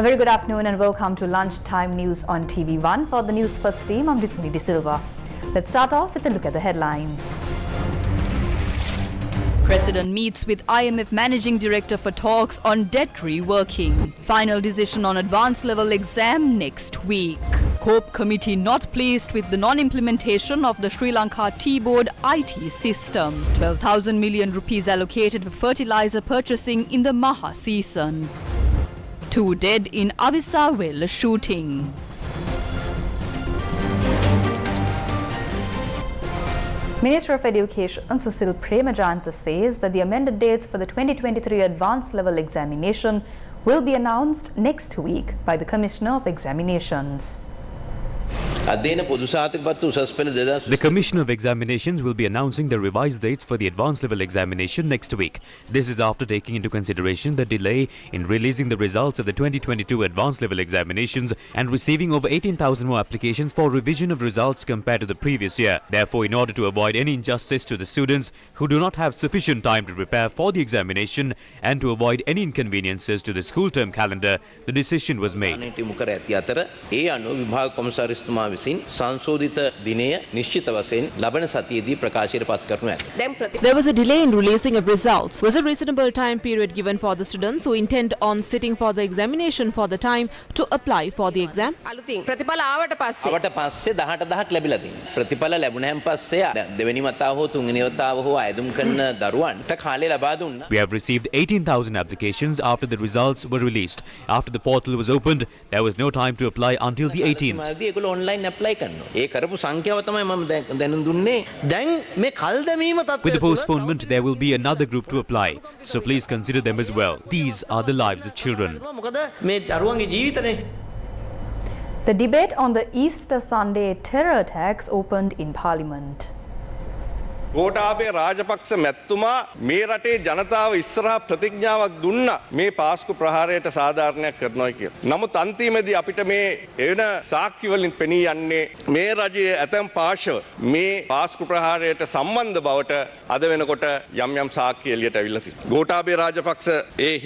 A very good afternoon and welcome to Lunchtime News on TV1. For the News First team, I'm Rukmini De Silva. Let's start off with a look at the headlines. President meets with IMF Managing Director for talks on debt reworking. Final decision on advanced level exam next week. COPE committee not pleased with the non-implementation of the Sri Lanka Tea Board IT system. 12,000 million rupees allocated for fertilizer purchasing in the Maha season. 2 dead in Avisawel shooting. Minister of Education Susil Premajanta says that the amended dates for the 2023 advanced level examination will be announced next week by the Commissioner of Examinations. The Commissioner of Examinations will be announcing the revised dates for the advanced level examination next week. This is after taking into consideration the delay in releasing the results of the 2022 advanced level examinations and receiving over 18,000 more applications for revision of results compared to the previous year. Therefore, in order to avoid any injustice to the students who do not have sufficient time to prepare for the examination and to avoid any inconveniences to the school term calendar, the decision was made. There was a delay in releasing of results. Was a reasonable time period given for the students who intend on sitting for the examination for the time to apply for the exam? We have received 18,000 applications after the results were released. After the portal was opened, there was no time to apply until the 18th. With the postponement, there will be another group to apply. So please consider them as well. These are the lives of children. The debate on the Easter Sunday terror attacks opened in Parliament. Gotabaya Rajapaksa මැතිතුමා මේ රටේ ජනතාව ඉස්සරහා ප්‍රතිඥාවක් දුන්නා මේ පාස්කු ප්‍රහාරයට සාධාරණයක් කරනවා කියලා. නමුත් අන්තිමේදී අපිට මේ එන සාක්ෂි වලින් පෙනී යන්නේ මේ රජයේ ඇතැම් පාර්ශව මේ පාස්කු ප්‍රහාරයට සම්බන්ධ බවට අද වෙනකොට යම් යම් සාක්ෂි එළියට අවිල්ලා තියෙනවා. ගෝඨාභය රාජපක්ෂ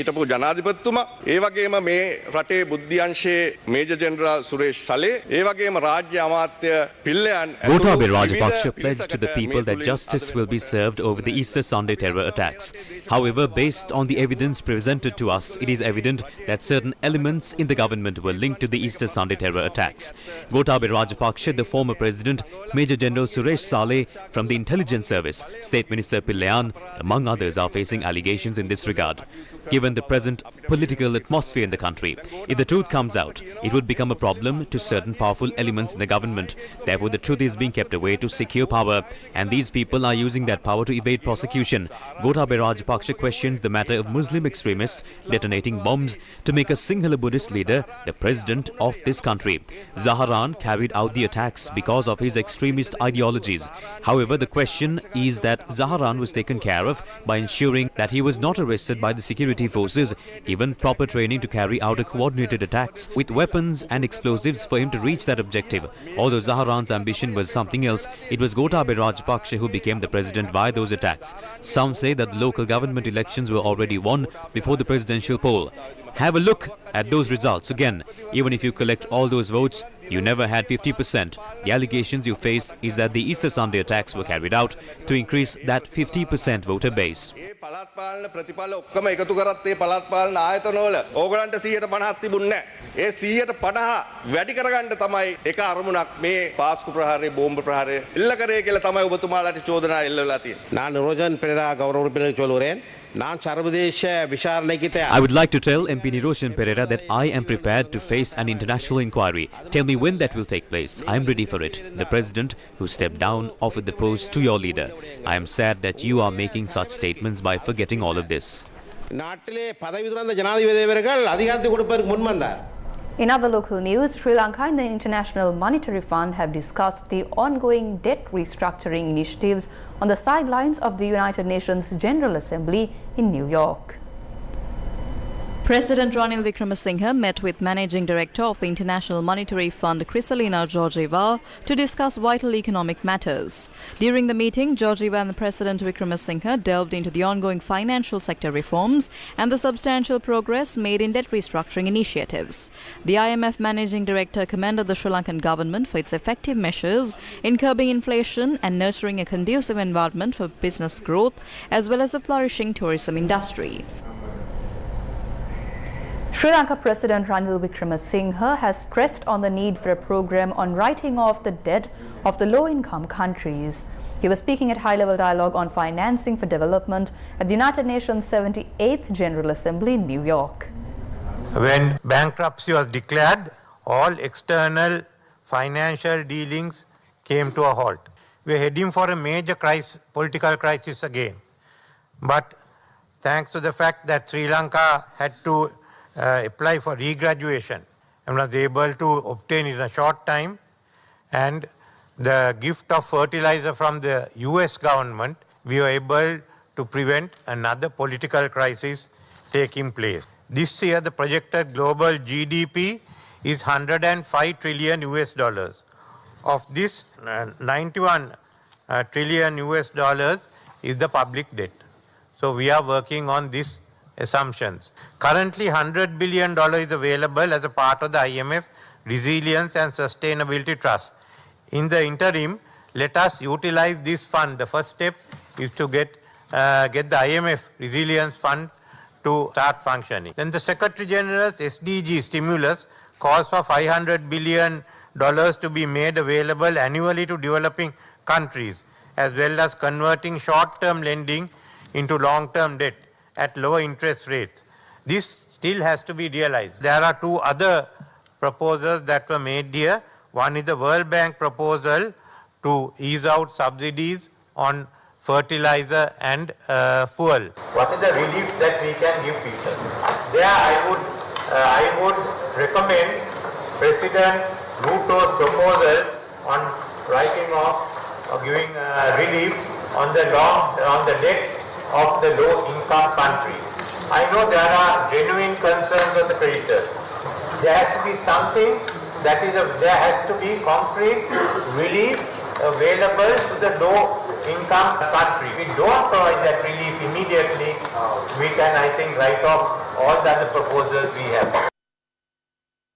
හිටපු ජනාධිපතිතුමා ඒ වගේම මේ රටේ බුද්ධ්‍යංශයේ මේජර් ජෙනරල් සුරේෂ් සලේ ඒ වගේම රාජ්‍ය අමාත්‍ය පිල්ලයන් Gotabaya Rajapaksa pledged to the people that justice will be served over the Easter Sunday terror attacks. However, based on the evidence presented to us, it is evident that certain elements in the government were linked to the Easter Sunday terror attacks. Gotabaya Rajapaksa, the former president, Major General Suresh Saleh from the Intelligence Service, State Minister Pillayan, among others, are facing allegations in this regard. Given the present political atmosphere in the country, if the truth comes out, it would become a problem to certain powerful elements in the government. Therefore, the truth is being kept away to secure power, and these people are using that power to evade prosecution. Gotabaya Rajapaksa questioned the matter of Muslim extremists detonating bombs to make a Sinhala Buddhist leader the president of this country. Zaharan carried out the attacks because of his extremist ideologies. However, the question is that Zaharan was taken care of by ensuring that he was not arrested by the security forces, given proper training to carry out a coordinated attacks with weapons and explosives for him to reach that objective. Although Zaharan's ambition was something else, it was Gotabaya Rajapaksa who became the president via those attacks. Some say that the local government elections were already won before the presidential poll. Have a look at those results again. Even if you collect all those votes, you never had 50%. The allegations you face is that the Easter Sunday attacks were carried out to increase that 50% voter base. වැඩි කරගන්න තමයි එක අරමුණක් මේ පාස්කු ප්‍රහාරයේ බෝම්බ ප්‍රහාරය එල්ල කරේ කියලා තමයි ඔබතුමාලාට චෝදනා එල්ලලා තියෙන්නේ. நான் ரோஜன் பெரேரா கௌரவ உறுப்பினர் சொல்கிறேன். நான் சர்வதேச விசாரணைக்கு I would like to tell MP Niroshan Pereira that I am prepared to face an international inquiry. Tell me when that will take place. I am ready for it. The president who stepped down offered the post to your leader. I am sad that you are making such statements by forgetting all of this. நாட்டிலே பதவி துறந்த ஜனாதிபதியவர்கள் அதிகாரத்தை கொடுப்பதற்கு முன் வந்தார். In other local news, Sri Lanka and the International Monetary Fund have discussed the ongoing debt restructuring initiatives on the sidelines of the United Nations General Assembly in New York. President Ranil Wickremesinghe met with Managing Director of the International Monetary Fund, Kristalina Georgieva, to discuss vital economic matters. During the meeting, Georgieva and President Wickremesinghe delved into the ongoing financial sector reforms and the substantial progress made in debt restructuring initiatives. The IMF Managing Director commended the Sri Lankan government for its effective measures in curbing inflation and nurturing a conducive environment for business growth, as well as a flourishing tourism industry. Sri Lanka President Ranil Wickremesinghe has stressed on the need for a program on writing off the debt of the low-income countries. He was speaking at high-level dialogue on financing for development at the United Nations 78th General Assembly in New York. When bankruptcy was declared, all external financial dealings came to a halt. We are heading for a major political crisis again. But thanks to the fact that Sri Lanka had to apply for regraduation and was able to obtain it in a short time, and the gift of fertilizer from the US government, we were able to prevent another political crisis taking place. This year, the projected global GDP is 105 trillion US dollars. Of this, 91 trillion US dollars is the public debt. So we are working on these assumptions. Currently, $100 billion is available as a part of the IMF Resilience and Sustainability Trust. In the interim, let us utilize this fund. The first step is to get the IMF Resilience Fund to start functioning. Then the Secretary General's SDG stimulus calls for $500 billion to be made available annually to developing countries, as well as converting short-term lending into long-term debt at lower interest rates. This still has to be realized. There are two other proposals that were made here. One is the World Bank proposal to ease out subsidies on fertilizer and fuel. What is the relief that we can give people? There I would recommend President Ruto's proposal on writing off or giving relief on the debt of the low-income countries. I know there are genuine concerns of the creditors. There has to be something there has to be concrete relief available to the low-income country. If we don't provide that relief immediately, we can, I think, write off all the other proposals we have.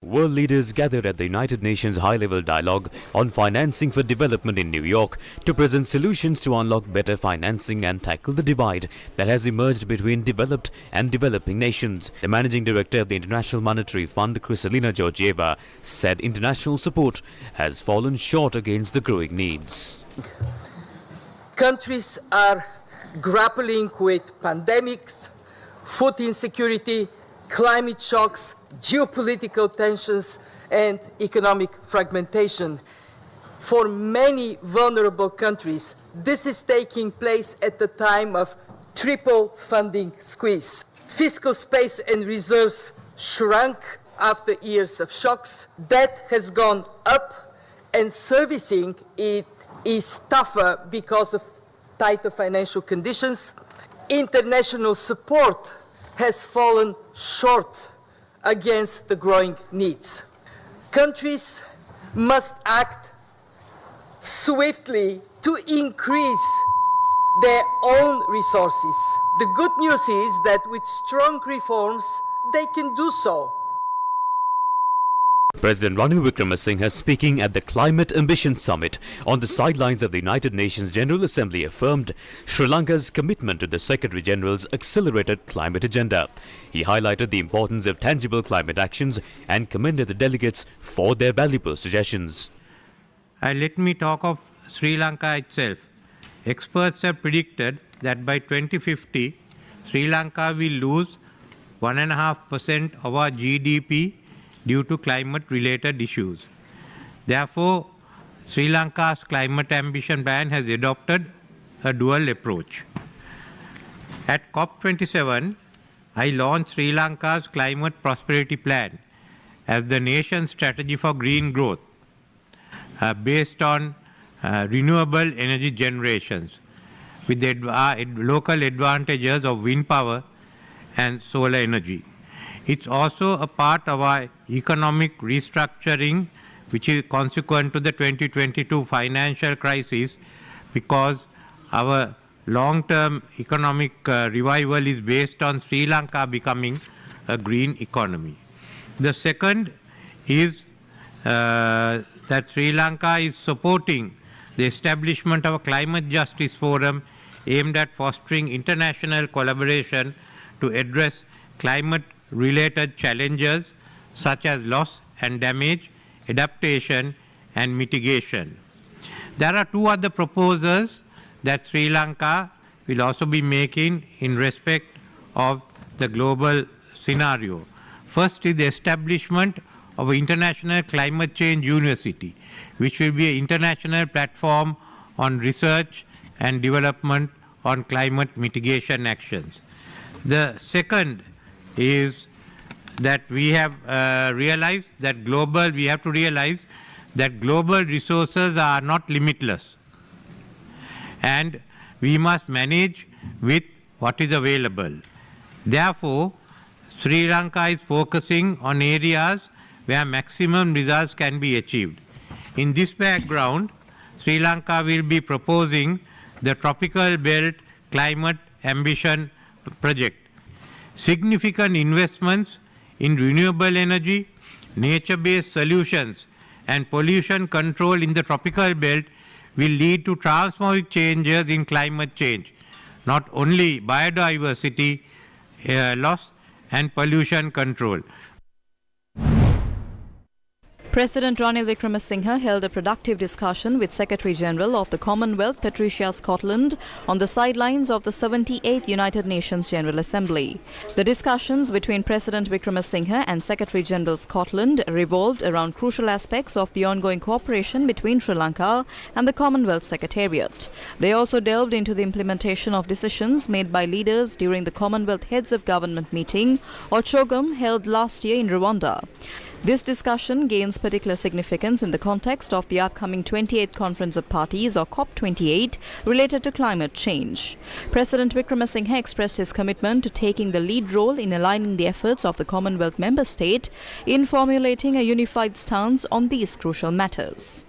World leaders gathered at the United Nations high-level dialogue on financing for development in New York to present solutions to unlock better financing and tackle the divide that has emerged between developed and developing nations. The managing director of the International Monetary Fund, Kristalina Georgieva, said international support has fallen short against the growing needs. Countries are grappling with pandemics, food insecurity, climate shocks, geopolitical tensions, and economic fragmentation. For many vulnerable countries, this is taking place at the time of triple funding squeeze. Fiscal space and reserves shrunk after years of shocks. Debt has gone up, and servicing it is tougher because of tighter financial conditions. International support has fallen short against the growing needs. Countries must act swiftly to increase their own resources. The good news is that with strong reforms, they can do so. President Ranil Wickremesinghe, speaking at the Climate Ambition Summit on the sidelines of the United Nations General Assembly, affirmed Sri Lanka's commitment to the Secretary General's accelerated climate agenda. He highlighted the importance of tangible climate actions and commended the delegates for their valuable suggestions. Let me talk of Sri Lanka itself. Experts have predicted that by 2050, Sri Lanka will lose 1.5% of our GDP due to climate-related issues. Therefore, Sri Lanka's climate ambition plan has adopted a dual approach. At COP27, I launched Sri Lanka's Climate Prosperity Plan as the nation's strategy for green growth based on renewable energy generations with the local advantages of wind power and solar energy. It's also a part of our economic restructuring, which is consequent to the 2022 financial crisis, because our long-term economic revival is based on Sri Lanka becoming a green economy. The second is that Sri Lanka is supporting the establishment of a climate justice forum aimed at fostering international collaboration to address climate-related challenges such as loss and damage, adaptation and mitigation. There are two other proposals that Sri Lanka will also be making in respect of the global scenario. First is the establishment of an International Climate Change University, which will be an international platform on research and development on climate mitigation actions. The second is that we have realized that global resources are not limitless, and we must manage with what is available. Therefore, Sri Lanka is focusing on areas where maximum results can be achieved. In this background, Sri Lanka will be proposing the Tropical Belt Climate Ambition Project. Significant investments in renewable energy, nature-based solutions, and pollution control in the tropical belt will lead to transformative changes in climate change, not only biodiversity loss and pollution control. President Ranil Wickremesinghe held a productive discussion with Secretary-General of the Commonwealth, Patricia Scotland, on the sidelines of the 78th United Nations General Assembly. The discussions between President Wickremesinghe and Secretary-General Scotland revolved around crucial aspects of the ongoing cooperation between Sri Lanka and the Commonwealth Secretariat. They also delved into the implementation of decisions made by leaders during the Commonwealth Heads of Government meeting, or CHOGM, held last year in Rwanda. This discussion gains particular significance in the context of the upcoming 28th Conference of Parties, or COP28, related to climate change. President Wickremesinghe expressed his commitment to taking the lead role in aligning the efforts of the Commonwealth member state in formulating a unified stance on these crucial matters.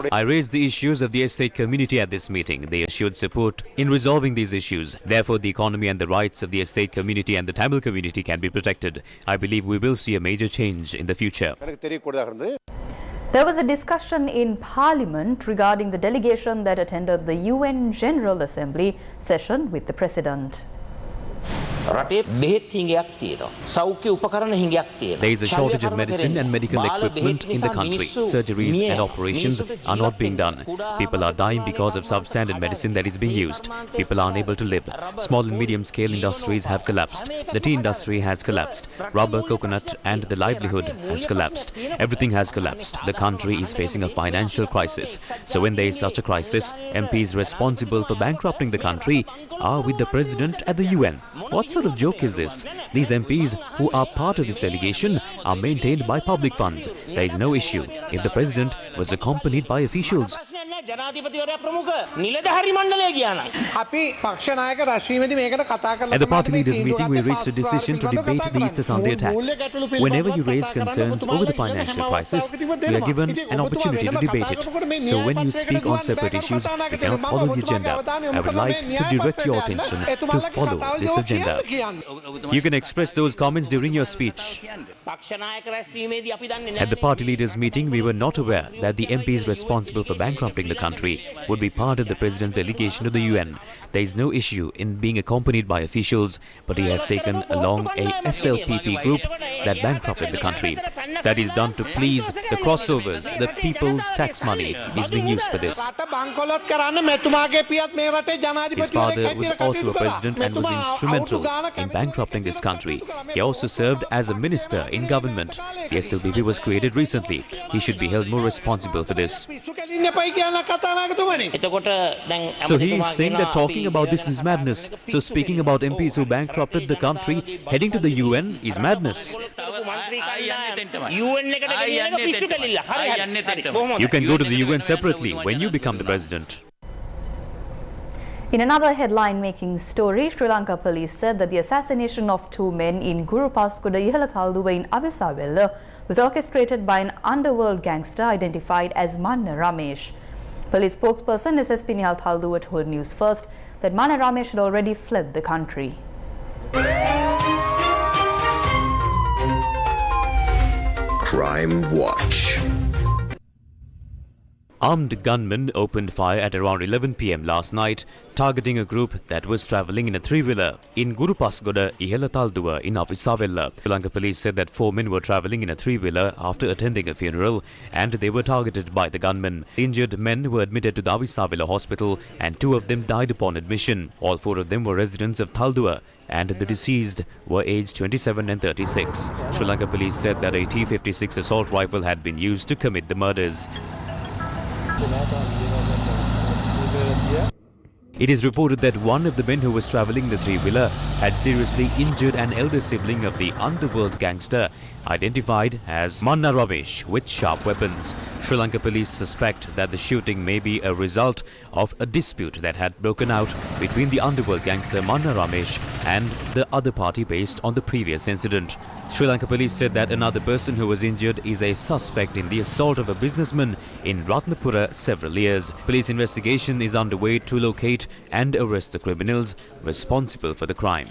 I raised the issues of the estate community at this meeting. They assured support in resolving these issues. Therefore, the economy and the rights of the estate community and the Tamil community can be protected. I believe we will see a major change in the future. There was a discussion in Parliament regarding the delegation that attended the UN General Assembly session with the President. There is a shortage of medicine and medical equipment in the country. Surgeries and operations are not being done. People are dying because of substandard medicine that is being used. People are unable to live. Small and medium-scale industries have collapsed. The tea industry has collapsed. Rubber, coconut and the livelihood has collapsed. Everything has collapsed. The country is facing a financial crisis. So when there is such a crisis, MPs responsible for bankrupting the country are with the President at the UN. What sort of joke is this? These MPs who are part of this delegation are maintained by public funds. There is no issue if the President was accompanied by officials. At the party leaders meeting, we reached a decision to debate the Easter Sunday attacks. Whenever you raise concerns over the financial crisis, we are given an opportunity to debate it. So when you speak on separate issues, we cannot follow the agenda. I would like to direct your attention to follow this agenda. You can express those comments during your speech. At the party leaders meeting, we were not aware that the MPs responsible for bankrupting the country would be part of the President's delegation to the UN. There is no issue in being accompanied by officials, but he has taken along a SLPP group that bankrupted the country. That is done to please the crossovers. The people's tax money is being used for this. His father was also a president and was instrumental in bankrupting this country. He also served as a minister in government. The SLPP was created recently. He should be held more responsible for this. So he is saying that talking about this is madness. So speaking about MPs who bankrupted the country heading to the UN is madness. You can go to the UN separately when you become the President. In another headline-making story, Sri Lanka police said that the assassination of two men in Guru Paskuda Ihalatalduwa in Avisawella was orchestrated by an underworld gangster identified as Manna Ramesh. Police spokesperson SSP Nihaltalduwa told News First that Manna Ramesh had already fled the country. Crime Watch. Armed gunmen opened fire at around 11 p.m. last night, targeting a group that was travelling in a three-wheeler in Guru Paskuda Ihalatalduwa in Avisawella. Sri Lanka police said that 4 men were travelling in a three-wheeler after attending a funeral and they were targeted by the gunmen. The injured men were admitted to the Avisawella hospital and 2 of them died upon admission. All 4 of them were residents of Talduwa and the deceased were aged 27 and 36. Sri Lanka police said that a T-56 assault rifle had been used to commit the murders. It is reported that one of the men who was travelling the three-wheeler had seriously injured an elder sibling of the underworld gangster identified as Manna Ramesh with sharp weapons. Sri Lanka police suspect that the shooting may be a result of a dispute that had broken out between the underworld gangster Manna Ramesh and the other party based on the previous incident. Sri Lanka police said that another person who was injured is a suspect in the assault of a businessman in Ratnapura several years. Police investigation is underway to locate and arrest the criminals responsible for the crime.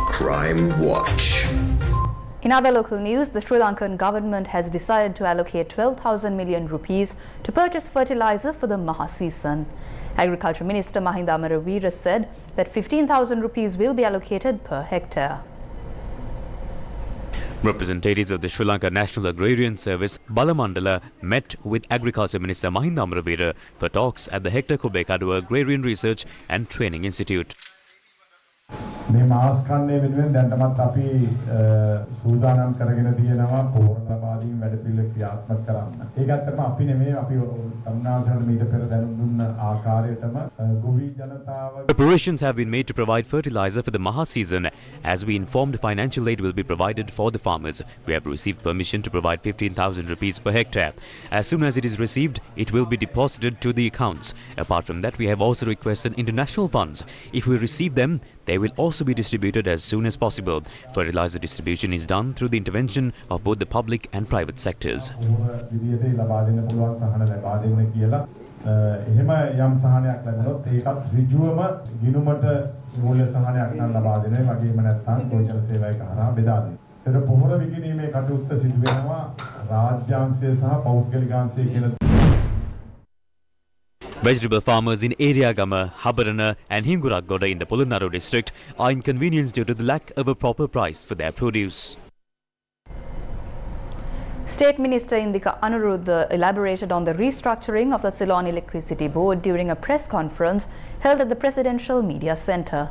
Crime Watch. In other local news, the Sri Lankan government has decided to allocate 12,000 million rupees to purchase fertilizer for the Maha season. Agriculture Minister Mahinda Amaraweera said that 15,000 rupees will be allocated per hectare. Representatives of the Sri Lanka National Agrarian Service Balamandala met with Agriculture Minister Mahinda Amaraweera for talks at the Hector Kubekaduwa Agrarian Research and Training Institute. මේ මාස් කන්නේ වෙනුවෙන් දැන්ටමත් අපි සූදානම් කරගෙන තියෙනවා පොහොර ලබාදීම් වැඩපිළිවෙල ක්‍රියාත්මක කරන්න. ඒක ඇත්තටම අපි නෙමෙයි අපි තමුන්නාසලට මීට පෙර දැනුම් දුන්න ආකාරයටම ගොවි ජනතාව. Preparations have been made to provide fertilizer for the Maha season. As we informed, financial aid will be provided for the farmers. We have received permission to provide 15,000 rupees per hectare. As soon as it is received, it will be deposited to the accounts. Apart from that, we have also requested international funds. If we receive them, they will also be distributed as soon as possible. Fertilizer distribution is done through the intervention of both the public and private sectors. Vegetable farmers in Eriagama, Habarana and Hinguraggoda in the Polonnaru district are inconvenienced due to the lack of a proper price for their produce. State Minister Indika Anuruddha elaborated on the restructuring of the Ceylon Electricity Board during a press conference held at the Presidential Media Centre.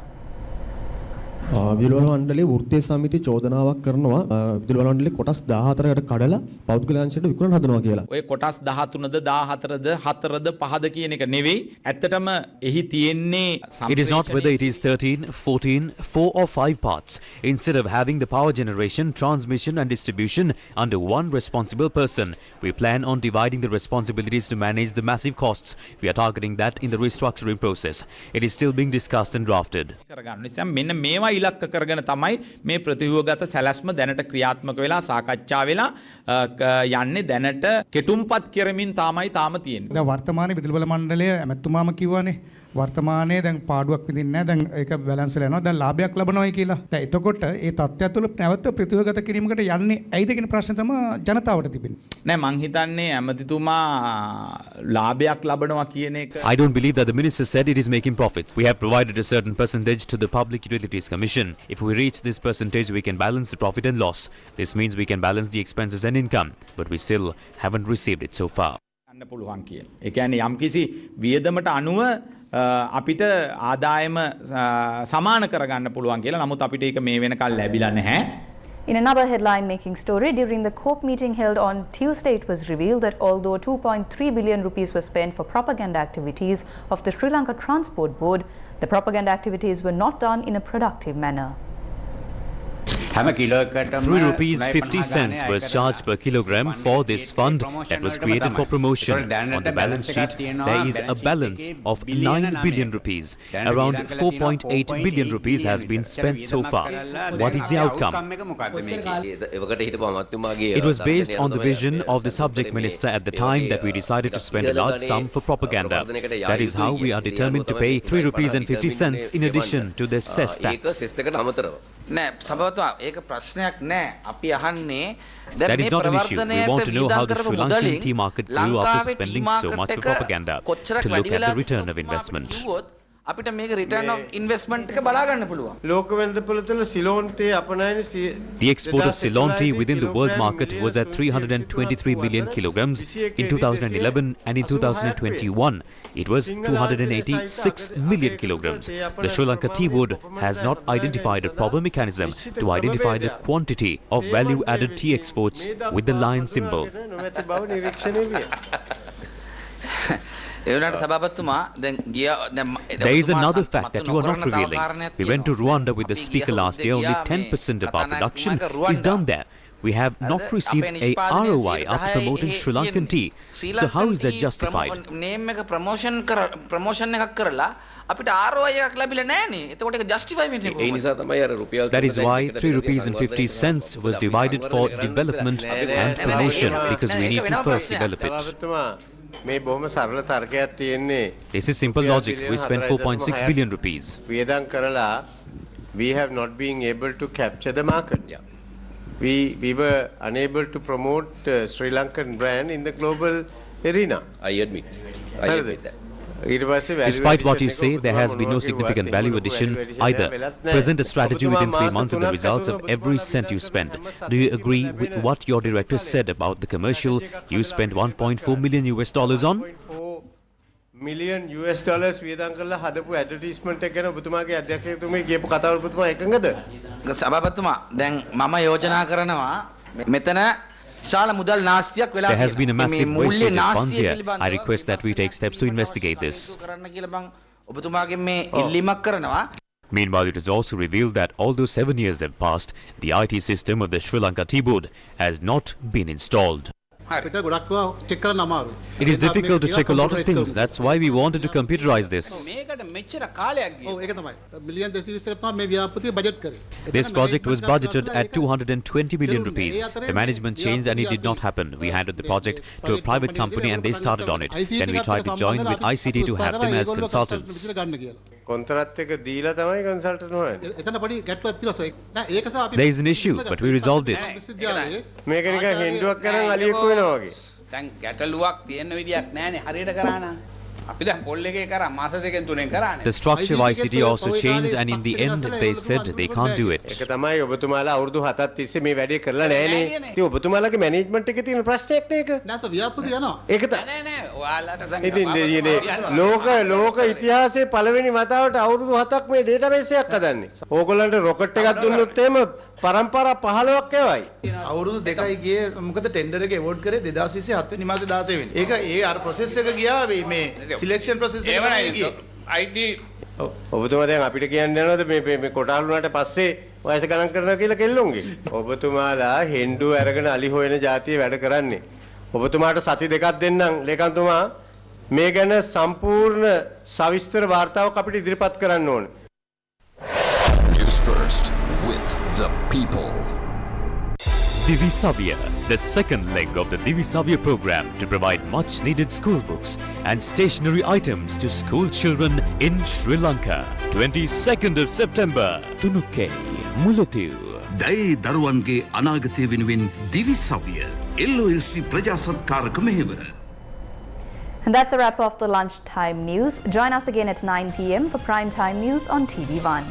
විදුලි මණ්ඩලයේ වෘත්තීය සමිති චෝදනාවක් කරනවා විදුලි මණ්ඩලයේ කොටස් 14කට කඩලා පෞද්ගලික විකුණන හදනවා කියලා. ඔය කොටස් 13ද 14ද 4ද 5ද කියන එක නෙවෙයි. ඇත්තටම එහි තියෙන්නේ It is not whether it is 13, 14, 4 or 5 parts. Instead of having the power generation, transmission and distribution under one responsible person, we plan on dividing the responsibilities to manage the massive costs. We are targeting that in the restructuring process. It is still being discussed and drafted. මෙන්න මේවා ඉලක්ක කරගෙන තමයි මේ ප්‍රතිව්‍යුහගත සැලැස්ම දැනට ක්‍රියාත්මක වෙලා සාකච්ඡා වෙලා යන්නේ දැනට කෙටුම්පත් කරමින් තමයි තාම තියෙන්නේ. දැන් වර්තමානයේ විදුලි බල මණ්ඩලය ඇමතුමාම කිව්වනේ වර්තමානයේ දැන් පාඩුවක් විඳින්නේ නැහැ දැන් ඒක බැලන්ස් වෙලා යනවා දැන් ලාභයක් ලබනවායි කියලා. දැන් එතකොට ඒ තත්ත්වය තුළ නැවත ප්‍රතිව්‍යුහගත කිරීමකට යන්නේ ඇයිද කියන ප්‍රශ්නේ තමයි ජනතාවට තිබෙන්නේ. නෑ මං හිතන්නේ ඇමතිතුමා ලාභයක් ලබනවා කියන එක I don't believe that the minister said it is making profits. We have provided a certain percentage to the Public Utilities Commission. If we reach this percentage, we can balance the profit and loss. This means we can balance the expenses and income, but we still haven't received it so far. ගන්න පුළුවන් කියලා. ඒ කියන්නේ යම්කිසි වියදමට අනුව අපිට ආදායම සමාන කරගන්න පුළුවන් කියලා. නමුත් අපිට ඒක මේ වෙනකල් ලැබිලා නැහැ. In another headline-making story, during the COPE meeting held on Tuesday, it was revealed that although 2.3 billion rupees were spent for propaganda activities of the Sri Lanka Transport Board, the propaganda activities were not done in a productive manner. rupees 50 cents was charged per kilogram for this fund that was created for promotion. On the balance sheet, there is a balance of 9 billion rupees. Around 4.8 billion rupees has been spent so far. What is the outcome? It was based on the vision of the subject minister at the time that we decided to spend a large sum for propaganda. That is how we are determined to pay 3 rupees and 50 cents in addition to the cess tax. That is not an issue. We want to know how the Sri Lankan tea market grew after spending so much for propaganda, to look at the return of investment. The export of Ceylon tea within the world market was at 323 million kilograms in 2011, and in 2021 it was 286 million kilograms. The Sri Lanka Tea Board has not identified a proper mechanism to identify the quantity of value-added tea exports with the lion symbol. There is another fact that you are not revealing. We went to Rwanda with the speaker last year. Only 10% of our production is done there. We have not received a ROI after promoting Sri Lankan tea. So how is that justified? That is why 3 rupees and 50 cents was divided for development and promotion, because we need to first develop it. This is simple logic. We spent 4.6 billion rupees. We have not been able to capture the market. We were unable to promote Sri Lankan brand in the global arena. I admit that. Despite what you say, there has been no significant value addition either. Present a strategy within 3 months of the results of every cent you spend. Do you agree with what your director said about the commercial you spent $1.4 million US on? $1 million වියදම් හදපු advertisement එක ගැන ඔබතුමාගේ අධ්‍යක්ෂකතුමේ කියපු කතාව ඔබතුමා එකඟද? සභාපතිතුමා දැන් මම යෝජනා කරනවා මෙතන There has been a massive wastage of funds here. I request that we take steps to investigate this. Meanwhile, it is also revealed that although 7 years have passed, the IT system of the Sri Lanka Tea Board has not been installed. It is difficult to check a lot of things. That's why we wanted to computerize this. This project was budgeted at 220 million rupees. The management changed and it did not happen. We handed the project to a private company and they started on it. Then we tried to join with ICT to have them as consultants. There is an issue, but we resolved it. The structure of ICT also changed, and in the end they said they can't do it. පරම්පරා 15ක් යවයි. අවුරුදු දෙකයි ගියේ මොකද tender එක award කරේ 2020 7 වෙනි මාසේ 16 වෙනි. ඒක ඒ අර ප්‍රොසෙස් එක ගියා මේ සිලෙක්ෂන් ප්‍රොසෙස් එක ගියේ. IT ඔබතුමා දැන් අපිට කියන්න යනවද මේ කොටාල් වුණාට පස්සේ වයස ගණන් කරනවා කියලා කෙල්ලුන්ගේ. ඔබතුමාලා හෙන්ඩු අරගෙන අලි හොයන જાතිය වැඩ කරන්නේ. ඔබතුමාට සති දෙකක් දෙන්නම් ලේකම්තුමා මේ ගැන සම්පූර්ණ සවිස්තර වාර්තාවක් අපිට ඉදිරිපත් කරන්න ඕනේ. News first with the people. Divisavya, the second leg of the Divisavya program to provide much needed school books and stationery items to school children in Sri Lanka. 22nd of September, Tunukke, Mulatiu. Dai Darwange Anagate Winwin Divisavya, LOLC Prajasatkara Mehevara. And that's a wrap of the lunchtime news. Join us again at 9 p.m. for primetime news on TV1.